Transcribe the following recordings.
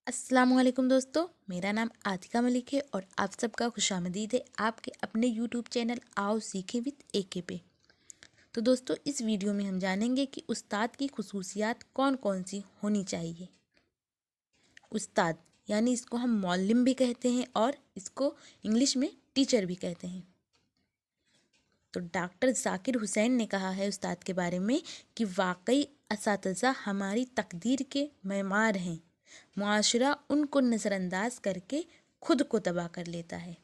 अस्सलाम वालेकुम दोस्तों, मेरा नाम आतिका मलिक है और आप सबका खुशामदीद है आपके अपने यूट्यूब चैनल आओ सीखें विद एके पे। तो दोस्तों, इस वीडियो में हम जानेंगे कि उस्ताद की खुसूसियात कौन कौन सी होनी चाहिए। उस्ताद यानी इसको हम मौल्लिम भी कहते हैं और इसको इंग्लिश में टीचर भी कहते हैं। तो डॉक्टर जाकिर हुसैन ने कहा है उस्ताद के बारे में कि वाकई असातिज़ा हमारी तकदीर के मेमार हैं, मुआशरा उनको नज़रअंदाज करके खुद को तबाह कर लेता है।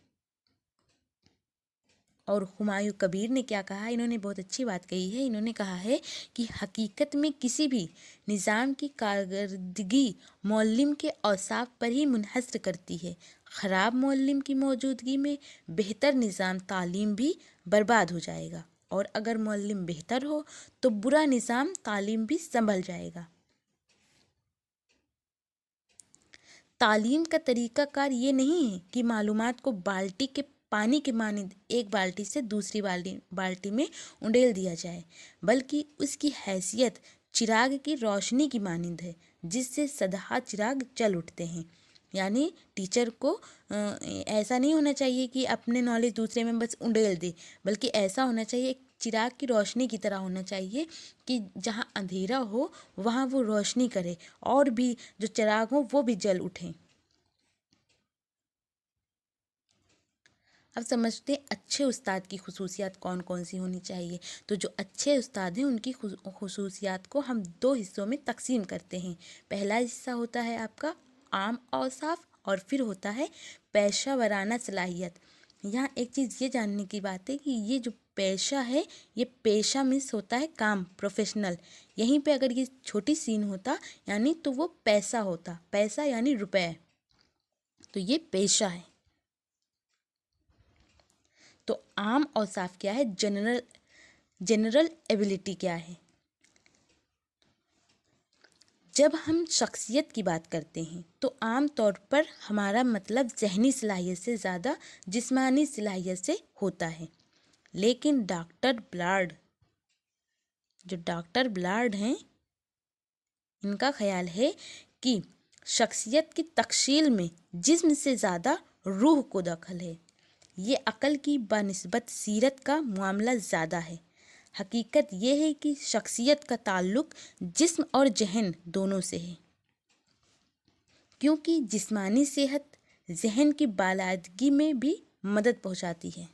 और हुमायूं कबीर ने क्या कहा, इन्होंने बहुत अच्छी बात कही है। इन्होंने कहा है कि हकीकत में किसी भी निज़ाम की कारकर्दगी मौल्लिम के औसाफ पर ही मुनहसर करती है। ख़राब मौल्लिम की मौजूदगी में बेहतर निज़ाम तालीम भी बर्बाद हो जाएगा, और अगर मौल्लिम बेहतर हो तो बुरा निज़ाम तालीम भी संभल जाएगा। तालीम का तरीक़ाकार ये नहीं है कि मालूमात को बाल्टी के पानी के मानिंद एक बाल्टी से दूसरी बाल्टी में उंडेल दिया जाए, बल्कि उसकी हैसियत चिराग की रोशनी की मानिंद है जिससे सदा चिराग जल उठते हैं। यानी टीचर को ऐसा नहीं होना चाहिए कि अपने नॉलेज दूसरे में बस उंडेल दे, बल्कि ऐसा होना चाहिए एक चिराग की रोशनी की तरह होना चाहिए कि जहाँ अंधेरा हो वहाँ वो रोशनी करे और भी जो चिराग हो वो भी जल उठें। अब समझते हैं अच्छे उस्ताद की खुसूसियात कौन कौन सी होनी चाहिए। तो जो अच्छे उस्ताद हैं उनकी खुसूसियात को हम दो हिस्सों में तकसीम करते हैं। पहला हिस्सा होता है आपका आम औसाफ और फिर होता है पेशा वराना सलाहियत। यहाँ एक चीज़ ये जानने की बात है कि ये जो पेशा है, ये पेशा मीन्स होता है काम, प्रोफेशनल। यहीं पे अगर ये छोटी सीन होता यानी तो वो पैसा होता, पैसा यानी रुपए, तो ये पेशा है। तो आम औसाफ क्या है, जनरल एबिलिटी क्या है। जब हम शख्सियत की बात करते हैं तो आम तौर पर हमारा मतलब ज़हनी सलाहियत से ज़्यादा जिस्मानी सलाहियत से होता है। लेकिन जो डॉक्टर ब्लार्ड हैं, इनका ख्याल है कि शख्सियत की तकशील में जिस्म से ज़्यादा रूह को दखल है। ये अक़ल की बनिस्बत सीरत का मामला ज़्यादा है। हकीकत ये है कि शख्सियत का ताल्लुक़ जिस्म और जहन दोनों से है, क्योंकि जिस्मानी सेहत जहन की बालादगी में भी मदद पहुंचाती है।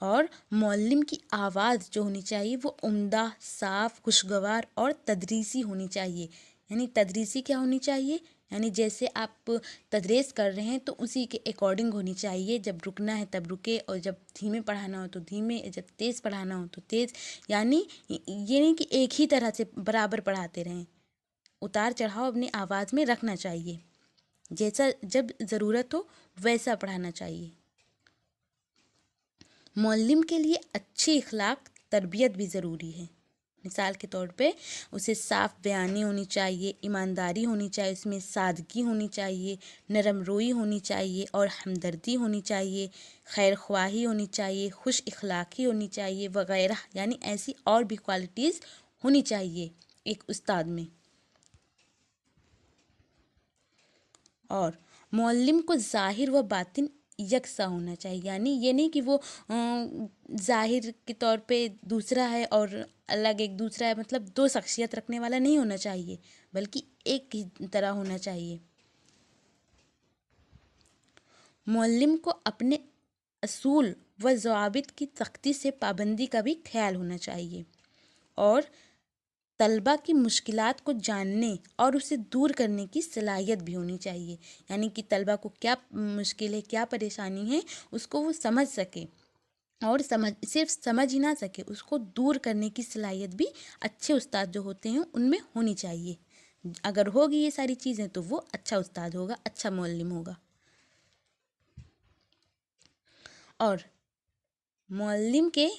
और मौल्लिम की आवाज़ जो होनी चाहिए वो उम्दा, साफ़, खुशगवार और तदरीसी होनी चाहिए। यानी तदरीसी क्या होनी चाहिए, यानी जैसे आप तदरीस कर रहे हैं तो उसी के अकॉर्डिंग होनी चाहिए। जब रुकना है तब रुके, और जब धीमे पढ़ाना हो तो धीमे, जब तेज़ पढ़ाना हो तो तेज़। यानी ये नहीं कि एक ही तरह से बराबर पढ़ाते रहें, उतार चढ़ाव अपनी आवाज़ में रखना चाहिए। जैसा जब ज़रूरत हो वैसा पढ़ाना चाहिए। मौल्लिम के लिए अच्छी इखलाक तरबियत भी ज़रूरी है। मिसाल के तौर पे उसे साफ़ बयानी होनी चाहिए, ईमानदारी होनी चाहिए, उसमें सादगी होनी चाहिए, नरम रोई होनी चाहिए और हमदर्दी होनी चाहिए, खैर ख्वाही होनी चाहिए, खुश इखलाकी होनी चाहिए वगैरह। यानी ऐसी और भी क्वालिटीज़ होनी चाहिए एक उस्ताद में। और मौल्लिम को ज़ाहिर व बातिन यकसा होना चाहिए। यानी ये नहीं कि वो ज़ाहिर के तौर पे दूसरा है और अलग एक दूसरा है, मतलब दो शख्सियत रखने वाला नहीं होना चाहिए, बल्कि एक ही तरह होना चाहिए। मौल्लिम को अपने असूल व ज़वाबित की सख्ती से पाबंदी का भी ख्याल होना चाहिए, और तलबा की मुश्किलात को जानने और उसे दूर करने की सलाहियत भी होनी चाहिए। यानी कि तलबा को क्या मुश्किल है, क्या परेशानी है, उसको वो समझ सके, और सिर्फ समझ ही ना सके, उसको दूर करने की सलाहियत भी अच्छे उस्ताद जो होते हैं उनमें होनी चाहिए। अगर होगी ये सारी चीज़ें तो वो अच्छा उस्ताद होगा, अच्छा मौल्लिम होगा। और मौल्लिम के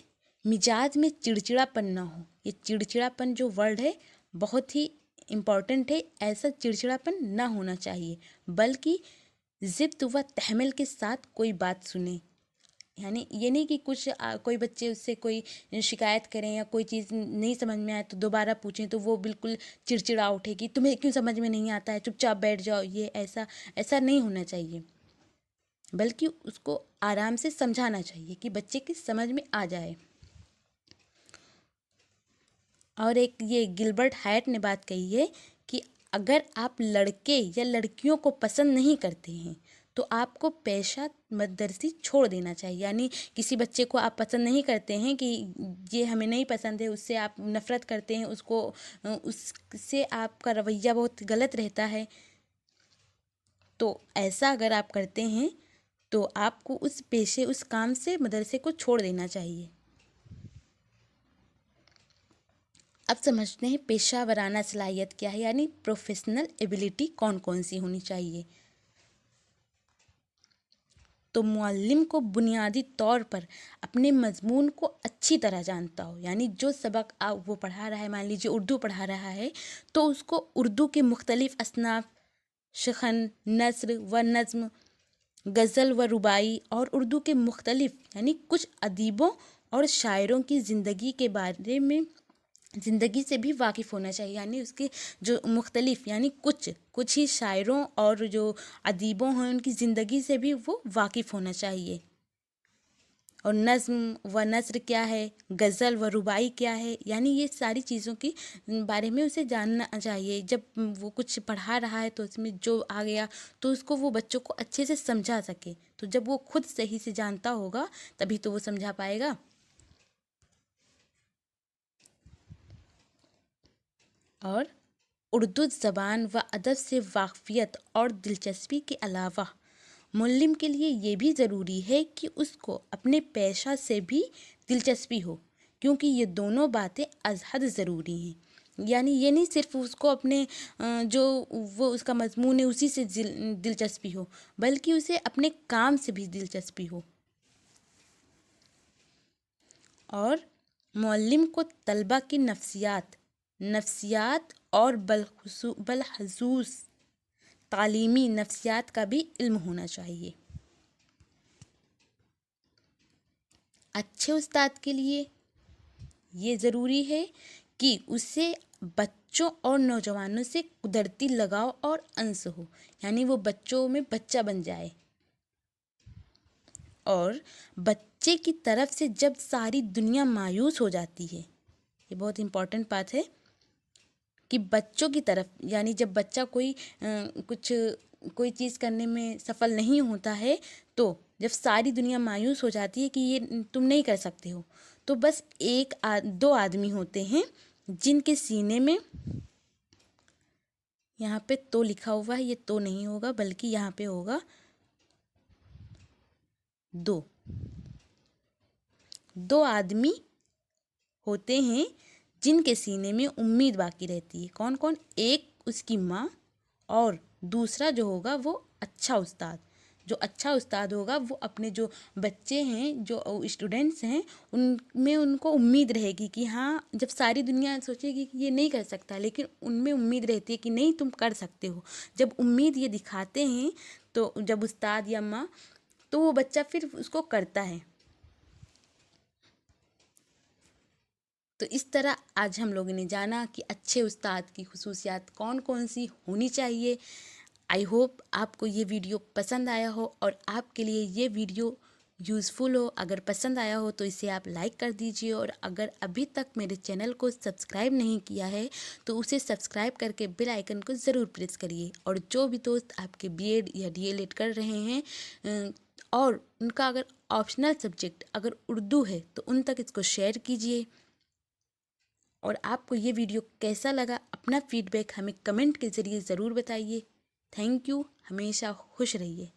मिजाज में चिड़चिड़ापन ना हो। ये चिड़चिड़ापन जो वर्ड है बहुत ही इम्पॉर्टेंट है। ऐसा चिड़चिड़ापन ना होना चाहिए, बल्कि ज़िद्द व तहम्मुल के साथ कोई बात सुने। यानी ये नहीं कि कुछ कोई बच्चे उससे कोई शिकायत करें या कोई चीज़ नहीं समझ में आए तो दोबारा पूछें तो वो बिल्कुल चिड़चिड़ा उठे कि तुम्हें क्यों समझ में नहीं आता है, चुपचाप बैठ जाओ। ये ऐसा ऐसा नहीं होना चाहिए, बल्कि उसको आराम से समझाना चाहिए कि बच्चे की समझ में आ जाए। और एक ये गिलबर्ट हायट ने बात कही है कि अगर आप लड़के या लड़कियों को पसंद नहीं करते हैं तो आपको पेशा मदरसी छोड़ देना चाहिए। यानी किसी बच्चे को आप पसंद नहीं करते हैं कि ये हमें नहीं पसंद है, उससे आप नफ़रत करते हैं, उससे आपका रवैया बहुत गलत रहता है, तो ऐसा अगर आप करते हैं तो आपको उस पेशे उस काम से मदरसे को छोड़ देना चाहिए। अब समझते हैं पेशा वराना सलाहियत क्या है, यानी प्रोफेशनल एबिलिटी कौन कौन सी होनी चाहिए। तो मुअल्लिम को बुनियादी तौर पर अपने मजमून को अच्छी तरह जानता हो, यानी जो सबक वो पढ़ा रहा है, मान लीजिए उर्दू पढ़ा रहा है तो उसको उर्दू के मुख्तलिफ असनाफ, शखन, नस्र व नज़्म, गज़ल व रुबाई और उर्दू के मुख्तलिफ यानी कुछ अदीबों और शायरों की ज़िंदगी के बारे में ज़िंदगी से भी वाकिफ़ होना चाहिए। यानी उसके जो मुख्तलिफ यानी कुछ ही शायरों और जो अदीबों हैं उनकी ज़िंदगी से भी वो वाकिफ़ होना चाहिए। और नज़्म व नस्र क्या है, गज़ल व रुबाई क्या है, यानी ये सारी चीज़ों की बारे में उसे जानना चाहिए। जब वो कुछ पढ़ा रहा है तो उसमें जो आ गया तो उसको वो बच्चों को अच्छे से समझा सके। तो जब वो खुद सही से जानता होगा तभी तो वो समझा पाएगा। और उर्दू ज़बान व अदब से वाक़फ़ियत और दिलचस्पी के अलावा मुअल्लिम के लिए ये भी ज़रूरी है कि उसको अपने पेशा से भी दिलचस्पी हो, क्योंकि ये दोनों बातें अज़ हद ज़रूरी हैं। यानी ये नहीं सिर्फ उसको अपने जो वो उसका मज़मून है उसी से दिलचस्पी हो, बल्कि उसे अपने काम से भी दिलचस्पी हो। और मुअल्लिम को तलबा की नफ्सियात और बलखसूस तालीमी नफ्सियात का भी इल्म होना चाहिए। अच्छे उस्ताद के लिए ये ज़रूरी है कि उसे बच्चों और नौजवानों से कुदरती लगाव और अंस हो, यानी वो बच्चों में बच्चा बन जाए। और बच्चे की तरफ से जब सारी दुनिया मायूस हो जाती है, ये बहुत इम्पोर्टेंट बात है कि बच्चों की तरफ यानी जब बच्चा कोई चीज़ करने में सफल नहीं होता है, तो जब सारी दुनिया मायूस हो जाती है कि ये तुम नहीं कर सकते हो, तो बस दो आदमी होते हैं जिनके सीने में, यहाँ पे तो लिखा हुआ है, ये तो नहीं होगा बल्कि यहाँ पे होगा दो आदमी होते हैं जिनके सीने में उम्मीद बाकी रहती है। कौन कौन? एक उसकी माँ और दूसरा जो होगा वो अच्छा उस्ताद। जो अच्छा उस्ताद होगा वो अपने जो बच्चे हैं, जो स्टूडेंट्स हैं, उनमें उनको उम्मीद रहेगी कि हाँ, जब सारी दुनिया सोचेगी कि ये नहीं कर सकता, लेकिन उनमें उम्मीद रहती है कि नहीं, तुम कर सकते हो। जब उम्मीद ये दिखाते हैं तो जब उस्ताद या माँ, तो वो बच्चा फिर उसको करता है। तो इस तरह आज हम लोगों ने जाना कि अच्छे उस्ताद की खुसूसियात कौन कौन सी होनी चाहिए। आई होप आपको ये वीडियो पसंद आया हो और आपके लिए ये वीडियो यूज़फुल हो। अगर पसंद आया हो तो इसे आप लाइक कर दीजिए, और अगर अभी तक मेरे चैनल को सब्सक्राइब नहीं किया है तो उसे सब्सक्राइब करके बेल आइकन को ज़रूर प्रेस करिए। और जो भी दोस्त आपके बीएड या डीएलएड कर रहे हैं और उनका अगर ऑप्शनल सब्जेक्ट अगर उर्दू है तो उन तक इसको शेयर कीजिए। और आपको ये वीडियो कैसा लगा, अपना फीडबैक हमें कमेंट के ज़रिए ज़रूर बताइए। Thank you. हमेशा खुश रहिए।